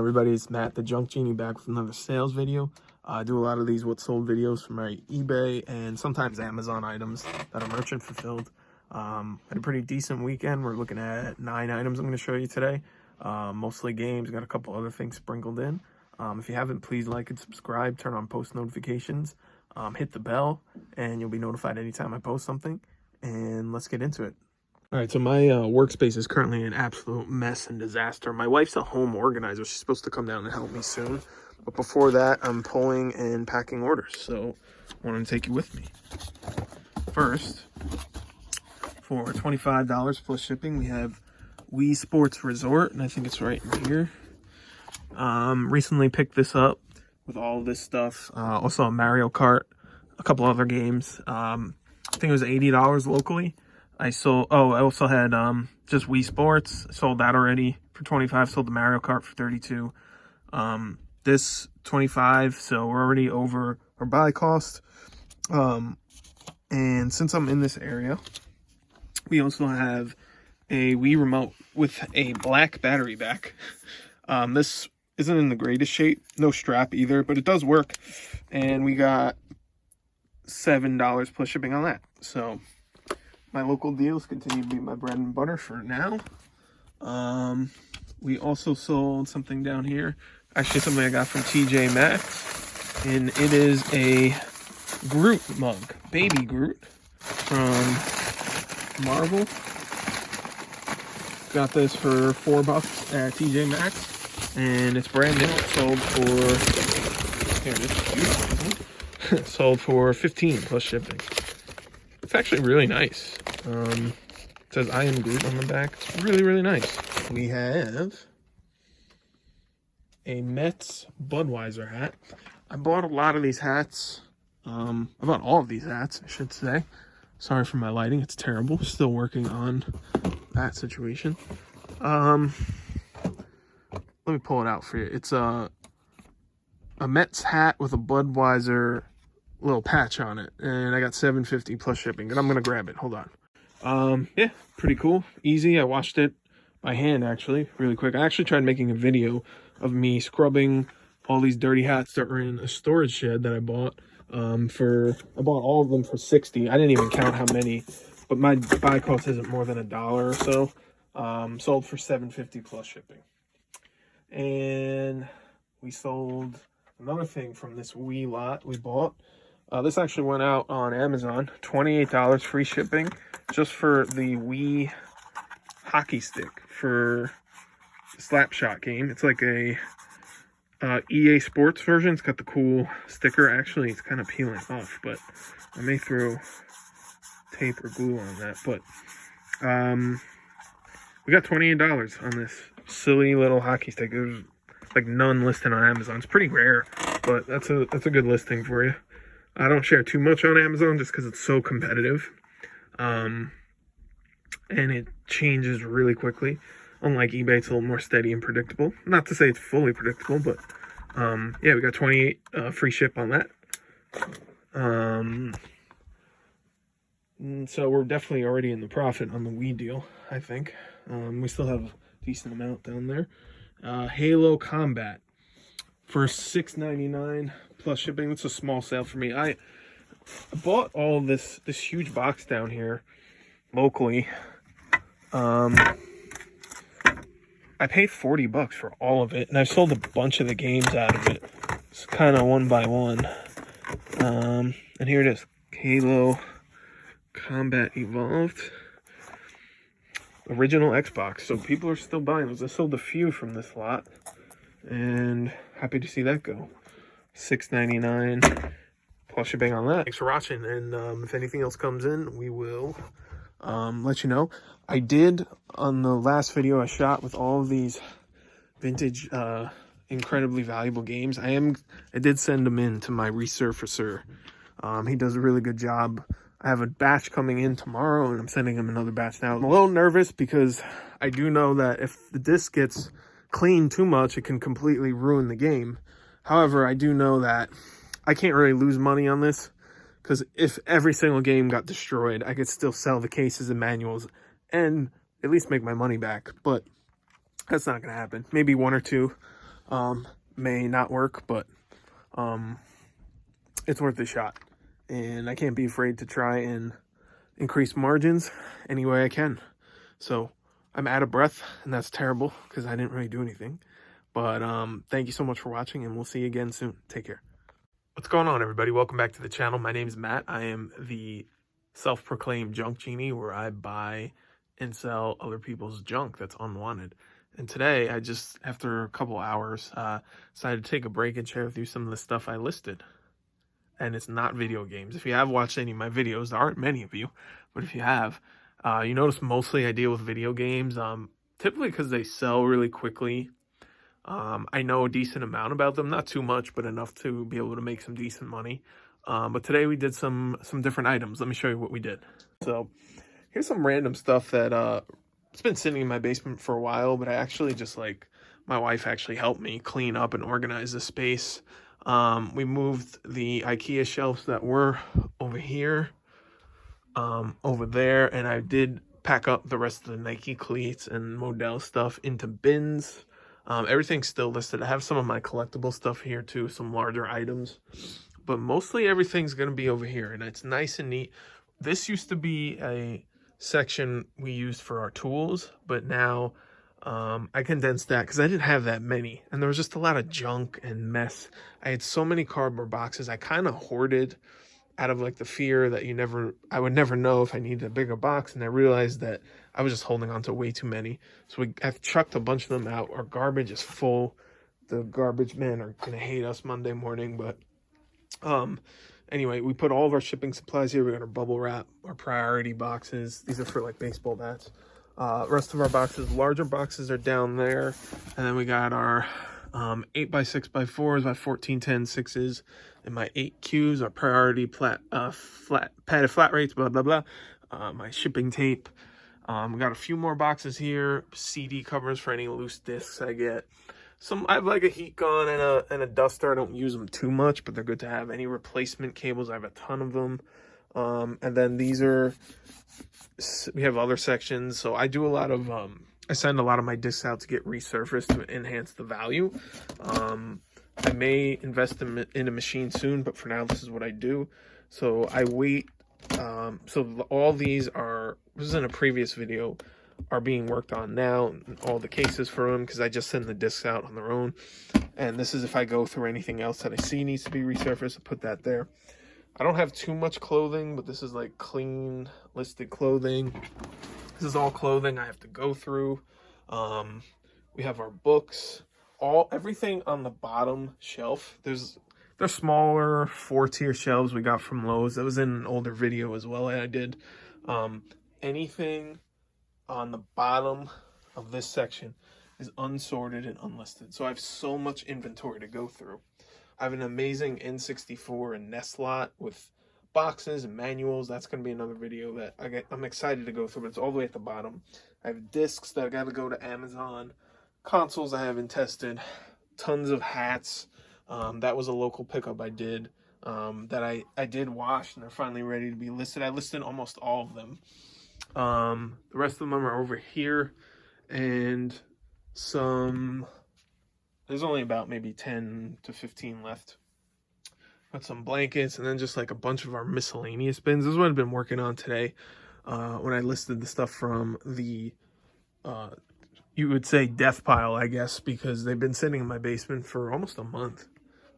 everybody? It's Matt, the Junk Genie, back with another sales video. I do a lot of these what sold videos for my eBay and sometimes Amazon items that are merchant fulfilled. Had a pretty decent weekend. We're looking at 9 items I'm going to show you today. Mostly games, got a couple other things sprinkled in. If you haven't, please like and subscribe, turn on post notifications, hit the bell, and you'll be notified anytime I post something. And let's get into it. All right, so my workspace is currently an absolute mess and disaster. My wife's a home organizer. She's supposed to come down and help me soon. But before that, I'm pulling and packing orders. So I wanted to take you with me. First, for $25 plus shipping, we have Wii Sports Resort, and I think it's right in here. Recently picked this up with all this stuff. Also a Mario Kart, a couple other games. I think it was $80 locally. I also had just Wii Sports. I sold that already for $25. Sold the Mario Kart for $32. This $25, so we're already over our buy cost. And since I'm in this area, we also have a Wii Remote with a black battery back. This isn't in the greatest shape, no strap either, but it does work. And we got $7 plus shipping on that. So my local deals continue to be my bread and butter for now. We also sold something down here. Actually, something I got from TJ Maxx. And it is a Groot mug. Baby Groot from Marvel. Got this for $4 at TJ Maxx. And it's brand new. It sold for... Here it is. Sold for $15 plus shipping. It's actually really nice. It says I am Groot on the back. It's really, really nice. We have a Mets Budweiser hat. I bought a lot of these hats. I bought all of these hats, I should say. Sorry for my lighting. It's terrible. Still working on that situation. Let me pull it out for you. It's a Mets hat with a Budweiser little patch on it, and I got $7.50 plus shipping, and I'm gonna grab it. Hold on. Yeah, pretty cool, easy. I washed it by hand actually really quick. I actually tried making a video of me scrubbing all these dirty hats that were in a storage shed that I bought. I bought all of them for $60. I didn't even count how many, but my buy cost isn't more than $1 or so. Sold for $7.50 plus shipping. And we sold another thing from this Wii lot we bought. This actually went out on Amazon, $28 free shipping, just for the Wii hockey stick for Slapshot game. It's like a EA Sports version. It's got the cool sticker. Actually, it's kind of peeling off, but I may throw tape or glue on that. But we got $28 on this silly little hockey stick. There's like none listed on Amazon. It's pretty rare, but that's a good listing for you. I don't share too much on Amazon just because it's so competitive. And it changes really quickly. Unlike eBay, it's a little more steady and predictable. Not to say it's fully predictable, but yeah, we got 28 free ship on that. So we're definitely already in the profit on the Wii deal, I think. We still have a decent amount down there. Halo Combat for $6.99 plus shipping. It's a small sale for me. I bought all of this huge box down here locally. I paid $40 for all of it, and I've sold a bunch of the games out of it. It's kind of one by one. And here it is, Halo Combat Evolved. Original Xbox. So people are still buying those. I sold a few from this lot, and happy to see that go. $6.99 plus shipping on that. Thanks for watching, and if anything else comes in, we will let you know. I did, on the last video I shot with all of these vintage incredibly valuable games, I did send them in to my resurfacer. He does a really good job. I have a batch coming in tomorrow, and I'm sending him another batch now. I'm a little nervous because I do know that if the disc gets cleaned too much, it can completely ruin the game. However, I do know that I can't really lose money on this, because if every single game got destroyed, I could still sell the cases and manuals and at least make my money back. But that's not going to happen. Maybe one or two. May not work, but it's worth a shot. And I can't be afraid to try and increase margins any way I can. So I'm out of breath, and that's terrible because I didn't really do anything. But thank you so much for watching, and we'll see you again soon. Take care. What's going on, everybody? Welcome back to the channel. My name is Matt. I am the self-proclaimed junk genie, where I buy and sell other people's junk that's unwanted. And today, I just, after a couple hours, decided to take a break and share with you some of the stuff I listed. And it's not video games. If you have watched any of my videos, there aren't many of you, but if you have, you notice mostly I deal with video games, typically because they sell really quickly. I know a decent amount about them, not too much, but enough to be able to make some decent money. But today we did some different items. Let me show you what we did. So here's some random stuff that it's been sitting in my basement for a while, but I actually just my wife actually helped me clean up and organize the space. We moved the IKEA shelves that were over here, over there, and I did pack up the rest of the Nike cleats and Model stuff into bins. Everything's still listed. I have some of my collectible stuff here too, some larger items, but mostly everything's going to be over here, and it's nice and neat. This used to be a section we used for our tools, but now I condensed that because I didn't have that many, and there was just a lot of junk and mess. I had so many cardboard boxes. I kind of hoarded out of the fear that I would never know if I needed a bigger box, and I realized that I was just holding on to way too many. So I've chucked a bunch of them out. Our garbage is full. The garbage men are gonna hate us Monday morning, but anyway, we put all of our shipping supplies here. We got our bubble wrap, our priority boxes. These are for baseball bats. Rest of our boxes, larger boxes, are down there, and then we got our 8x6x4s, my 1410 6s, and my 8Qs, our priority padded flat rates, blah blah blah. My shipping tape. We got a few more boxes here. CD covers for any loose discs I get. I have a heat gun and a duster. I don't use them too much, but they're good to have. Any replacement cables, I have a ton of them. And then we have other sections. So I do a lot of, I send a lot of my discs out to get resurfaced to enhance the value. I may invest in a machine soon, but for now, this is what I do. So I wait. So all these this is in a previous video, are being worked on now. All the cases for them, because I just send the discs out on their own. And this is if I go through anything else that I see needs to be resurfaced, I put that there. I don't have too much clothing, but this is clean listed clothing. This is all clothing I have to go through. We have our books, everything on the bottom shelf. They're smaller 4-tier shelves we got from Lowe's. That was in an older video as well I did. Anything on the bottom of this section is unsorted and unlisted. So I have so much inventory to go through. I have an amazing N64 and NES lot with boxes and manuals. That's going to be another video that I'm excited to go through, but it's all the way at the bottom. I have discs that I got to go to Amazon, consoles I haven't tested, tons of hats. That was a local pickup I did, that I did wash, and they're finally ready to be listed. I listed almost all of them. The rest of them are over here, and there's only about maybe 10 to 15 left. Got some blankets, and then just a bunch of our miscellaneous bins. This is what I've been working on today, when I listed the stuff from the, you would say death pile, I guess, because they've been sitting in my basement for almost a month.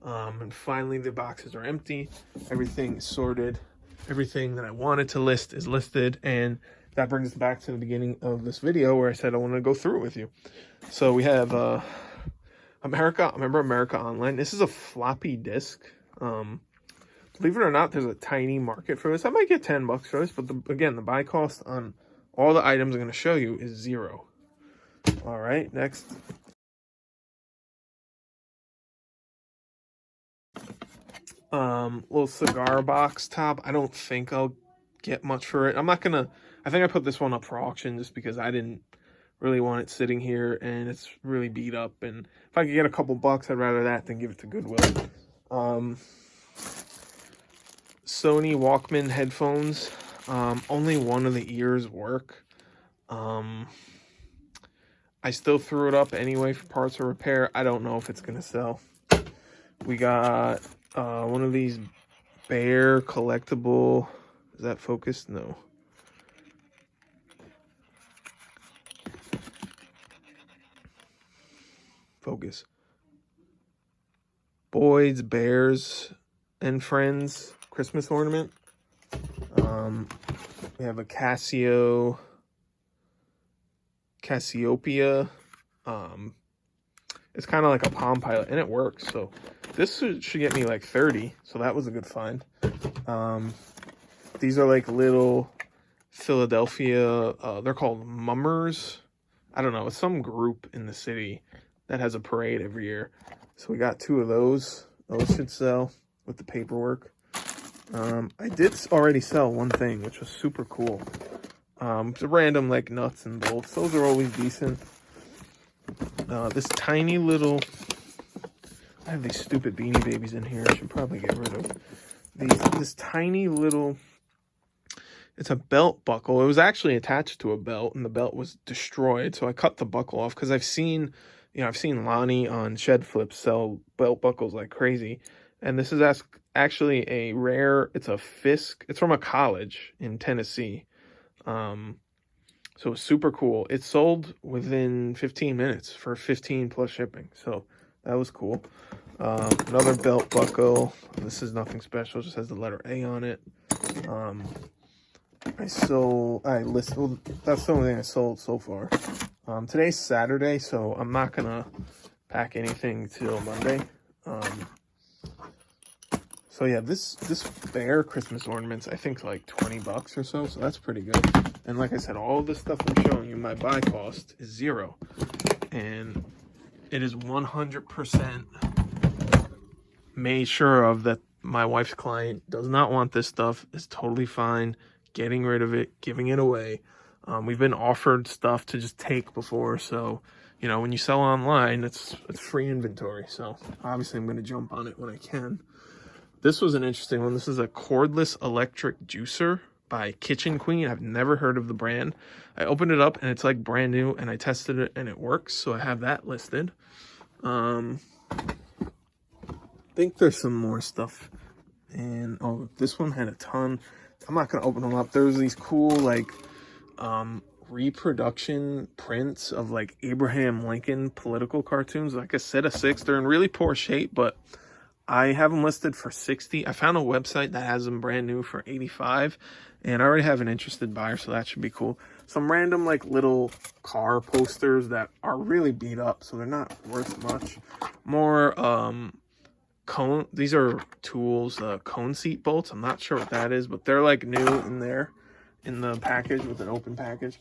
And finally the boxes are empty. Everything is sorted. Everything that I wanted to list is listed, and that brings us back to the beginning of this video where I said I want to go through it with you. So we have remember America Online. This is a floppy disk. Believe it or not, there's a tiny market for this. I might get $10 for this, but again, the buy cost on all the items I'm going to show you is 0. All right, next. Little cigar box top. I don't think I'll get much for it. I think I put this one up for auction just because I didn't really want it sitting here, and it's really beat up, and if I could get a couple bucks, I'd rather that than give it to Goodwill. Sony Walkman headphones. Only one of the ears work. I still threw it up anyway for parts or repair. I don't know if it's gonna sell. We got one of these bear collectible. Is that focused? No. Focus. Boyd's Bears and Friends Christmas ornament. We have a Cassiopeia. It's kind of like a Palm Pilot, and it works. So this should get me like 30. So that was a good find. These are like little Philadelphia. They're called Mummers. I don't know. It's some group in the city that has a parade every year. So we got 2 of those. Those should sell with the paperwork. I did already sell one thing, which was super cool. It's a random like nuts and bolts. Those are always decent. This tiny little, I have these stupid Beanie Babies in here. I should probably get rid of these. This tiny little, it's a belt buckle. It was actually attached to a belt, and the belt was destroyed. So I cut the buckle off because I've seen Lonnie on Shed Flips sell belt buckles like crazy. And this is actually a rare, it's a Fisk. It's from a college in Tennessee. So it's super cool. It sold within 15 minutes for 15 plus shipping. So that was cool. Another belt buckle. This is nothing special. It just has the letter A on it. That's the only thing I sold so far. Today's Saturday, so I'm not gonna pack anything till Monday. So yeah, this bear Christmas ornaments, I think like 20 bucks or so. So that's pretty good. And like I said, all this stuff I'm showing you, my buy cost is 0. And it is 100% made sure of that my wife's client does not want this stuff. Is totally fine getting rid of it, giving it away. We've been offered stuff to just take before. So, you know, when you sell online, it's free inventory. So obviously I'm going to jump on it when I can. This was an interesting one. This is a cordless electric juicer by Kitchen Queen. I've never heard of the brand. I opened it up and it's like brand new, and I tested it and it works. So I have that listed. I think there's some more stuff. And oh, this one had a ton. I'm not going to open them up. There's these cool like reproduction prints of like Abraham Lincoln political cartoons. Like a set of 6. They're in really poor shape, but I have them listed for 60. I found a website that has them brand new for 85, and I already have an interested buyer, so that should be cool. Some random like little car posters that are really beat up, so they're not worth much. More cone. These are tools, cone seat bolts. I'm not sure what that is, but they're like new in there in the package with an open package.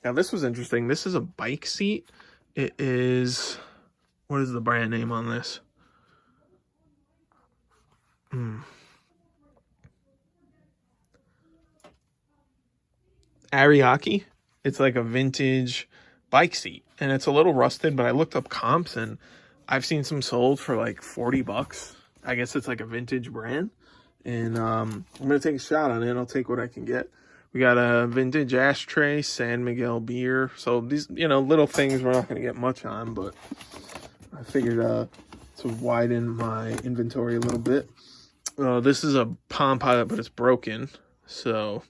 Now this was interesting. This is a bike seat. It is, what is the brand name on this? Ariake. It's like a vintage bike seat, and it's a little rusted, but I looked up comps and I've seen some sold for like 40 bucks. I guess it's like a vintage brand, and I'm gonna take a shot on it. I'll take what I can get. We got a vintage ashtray, San Miguel beer. So these, you know, little things we're not gonna get much on, but I figured to widen my inventory a little bit. This is a Palm Pilot, but it's broken. So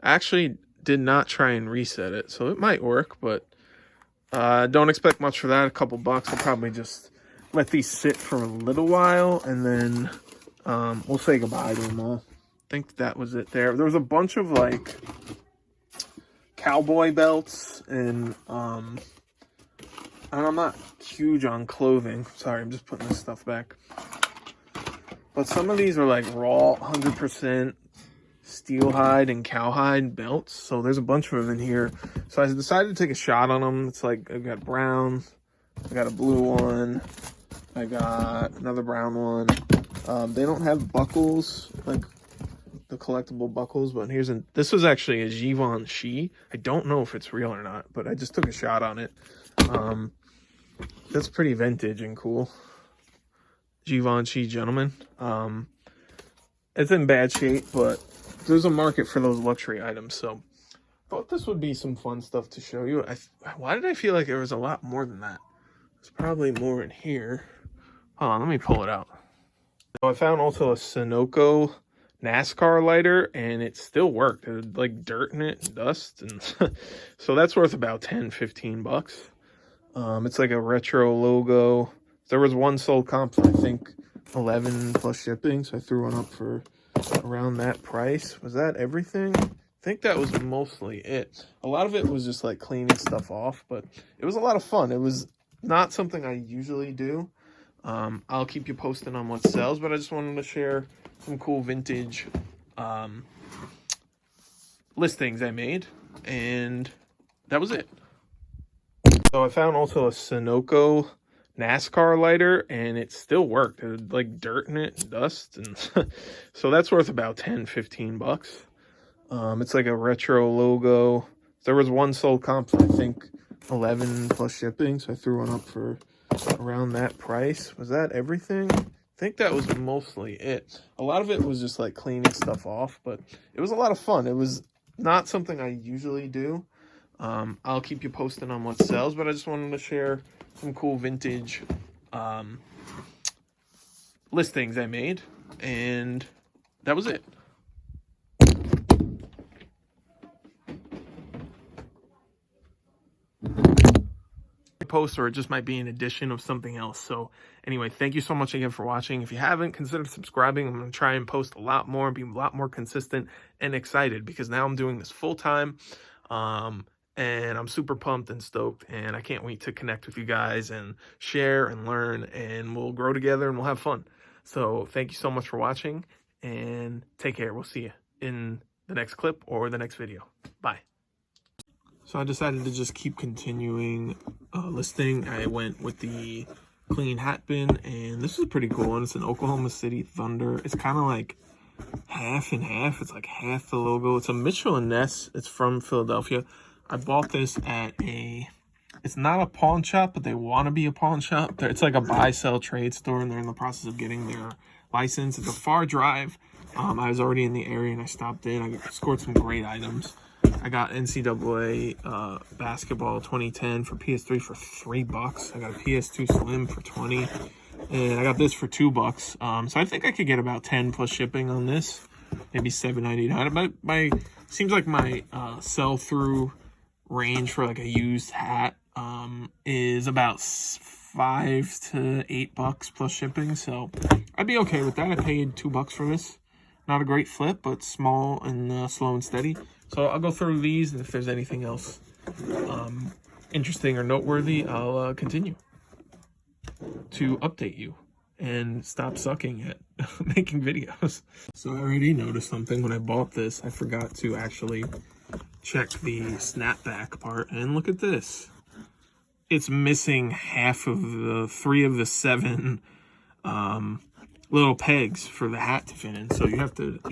I actually did not try and reset it. So it might work, but don't expect much for that. A couple bucks. I'll probably just let these sit for a little while, and then we'll say goodbye to them all. I think that was it there. There was a bunch of like cowboy belts, and I'm not huge on clothing. Sorry, I'm just putting this stuff back. But some of these are like raw, 100% steel hide and cowhide belts. So there's a bunch of them in here. So I decided to take a shot on them. It's like, I've got brown, I got a blue one, I got another brown one. They don't have buckles, like the collectible buckles, but this was actually a Givenchy. I don't know if it's real or not, but I just took a shot on it. That's pretty vintage and cool. Givenchy gentleman. It's in bad shape, but there's a market for those luxury items. So Thought this would be some fun stuff to show you. Why did I feel like there was a lot more than that? There's probably more in here. Hold on, let me pull it out. So I found also a Sunoco Nascar lighter, and it still worked. It had like dirt in it and dust, and so that's worth about 10-15 bucks. It's like a retro logo. There was one sold comp for I think 11 plus shipping, so I threw one up for around that price. Was that everything? I think that was mostly it. A lot of it was just like cleaning stuff off, but it was a lot of fun. It was not something I usually do. I'll keep you posted on what sells, but I just wanted to share some cool vintage listings I made, and that was it. So I found also a Sunoco Nascar lighter, and it still worked. It had like dirt in it and dust, and so that's worth about 10-15 bucks. It's like a retro logo. There was one sold comp for I think 11 plus shipping, so I threw one up for around that price. Was that everything? I think that was mostly it. A lot of it was just like cleaning stuff off, but it was a lot of fun. It was not something I usually do. I'll keep you posted on what sells, but I just wanted to share some cool vintage listings I made, and that was it. Post, or it just might be an addition of something else. So anyway, thank you so much again for watching. If you haven't, consider subscribing. I'm going to try and post a lot more, be a lot more consistent and excited, because now I'm doing this full time. And I'm super pumped and stoked, and I can't wait to connect with you guys and share and learn, and we'll grow together and we'll have fun. So thank you so much for watching, and take care. We'll see you in the next clip or the next video. Bye. So I decided to just keep continuing listing. I went with the clean hat bin, and this is a pretty cool one. It's an Oklahoma City Thunder. It's kind of like half and half. It's like half the logo. It's a Mitchell & Ness. It's from Philadelphia. I bought this at it's not a pawn shop, but they want to be a pawn shop. It's like a buy, sell, trade store, and they're in the process of getting their license. It's a far drive. I was already in the area, and I stopped in. I scored some great items. I got NCAA basketball 2010 for PS3 for $3. I got a PS2 Slim for $20, and I got this for $2. So I think I could get about 10 plus shipping on this, maybe $7.99. My seems like my sell-through range for like a used hat is about $5 to $8 plus shipping, so I'd be okay with that. I paid $2 for this. Not a great flip, but small and slow and steady. So I'll go through these, and if there's anything else interesting or noteworthy, I'll continue to update you and stop sucking at making videos. So I already noticed something when I bought this. I forgot to actually check the snapback part, and look at this. It's missing half of the 3 of the 7 little pegs for the hat to fit in. So you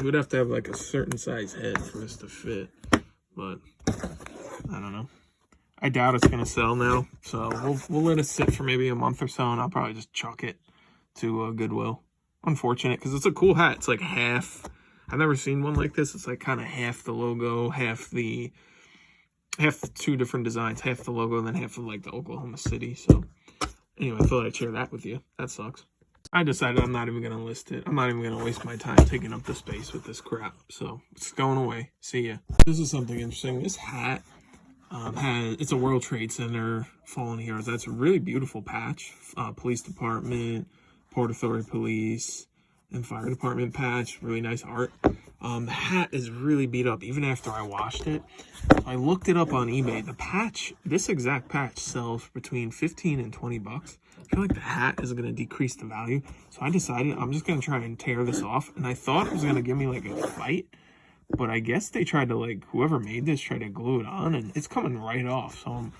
would have to have like a certain size head for this to fit, but I don't know. I doubt it's gonna sell now, so we'll let it sit for maybe a month or so, and I'll probably just chuck it to Goodwill. Unfortunate, because it's a cool hat. It's like half. I've never seen one like this. It's like kind of half the logo, half the 2 different designs, half the logo, and then half of like the Oklahoma City. So anyway, I thought I'd share that with you. That sucks. I decided I'm not even going to list it. I'm not even going to waste my time taking up the space with this crap. So it's going away. See ya. This is something interesting. This hat it's a World Trade Center Fallen Heroes. That's a really beautiful patch. Police Department, Port Authority Police, and Fire Department patch. Really nice art. The hat is really beat up even after I washed it. I looked it up on eBay. The patch, this exact patch, sells between 15 and 20 bucks. I feel like the hat is going to decrease the value. So I decided I'm just going to try and tear this off. And I thought it was going to give me like a fight. But I guess they tried to, like, whoever made this tried to glue it on. And it's coming right off. So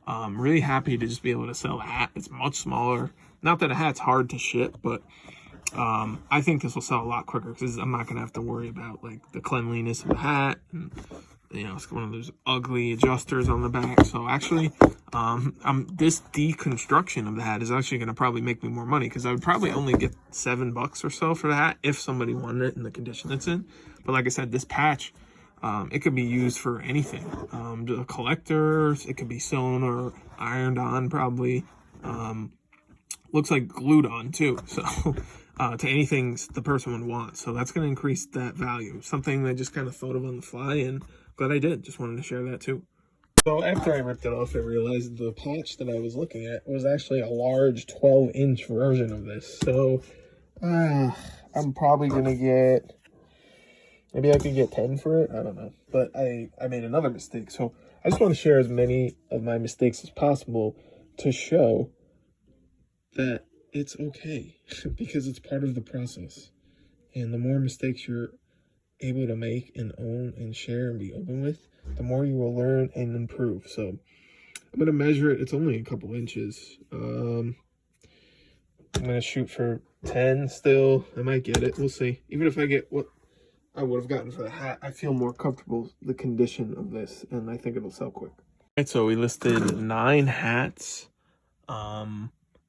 I'm really happy to just be able to sell the hat. It's much smaller. Not that a hat's hard to ship, but I think this will sell a lot quicker, because I'm not going to have to worry about, like, the cleanliness of the hat. And, you know, it's one of those ugly adjusters on the back. So actually, this deconstruction of the hat is actually going to probably make me more money, because I would probably only get $7 or so for the hat if somebody wanted it in the condition it's in. But like I said, this patch, It could be used for anything. Collectors, it could be sewn or ironed on probably. Looks like glued on too, so to anything the person would want. So that's going to increase that value. Something I just kind of thought of on the fly, and glad I did. Just wanted to share that too. So after I ripped it off, I realized the patch that I was looking at was actually a large 12-inch version of this. So I'm probably going to get, maybe I could get 10 for it. I don't know. But I made another mistake. So I just want to share as many of my mistakes as possible to show that it's okay because it's part of the process. And the more mistakes you're able to make and own and share and be open with, the more you will learn and improve. So I'm going to measure it. It's only a couple inches. I'm going to shoot for 10 still. I might get it. We'll see. Even if I get what I would have gotten for the hat, I feel more comfortable the condition of this, and I think it'll sell quick. All right, so we listed 9 hats.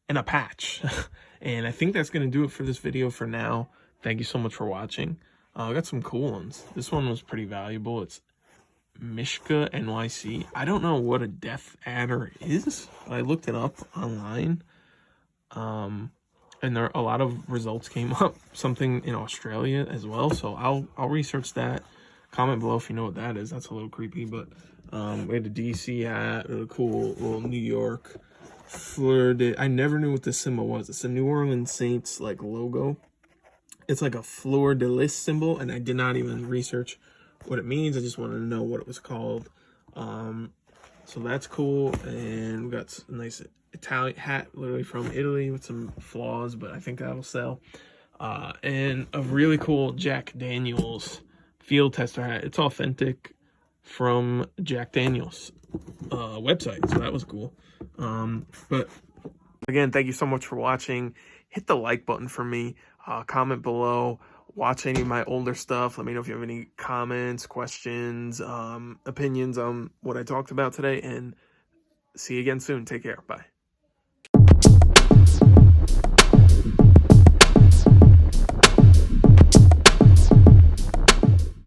And a patch. And I think that's going to do it for this video for now. Thank you so much for watching. I got some cool ones. This one was pretty valuable. It's Mishka NYC. I don't know what a death adder is, but I looked it up online. And there a lot of results came up. Something in Australia as well. So I'll research that. Comment below if you know what that is. That's a little creepy, but we had a DC hat, a cool little New York Fleur de, I never knew what this symbol was. It's a New Orleans Saints like logo. It's like a fleur de lis symbol, and I did not even research what it means. I just wanted to know what it was called. So that's cool. And we got a nice Italian hat, literally from Italy, with some flaws, but I think that'll sell. And a really cool Jack Daniels field tester hat. It's authentic from Jack Daniels website, so that was cool. But again, thank you so much for watching. Hit the like button for me. Comment below. Watch any of my older stuff. Let me know if you have any comments, questions, opinions on what I talked about today, and see you again soon. Take care. Bye.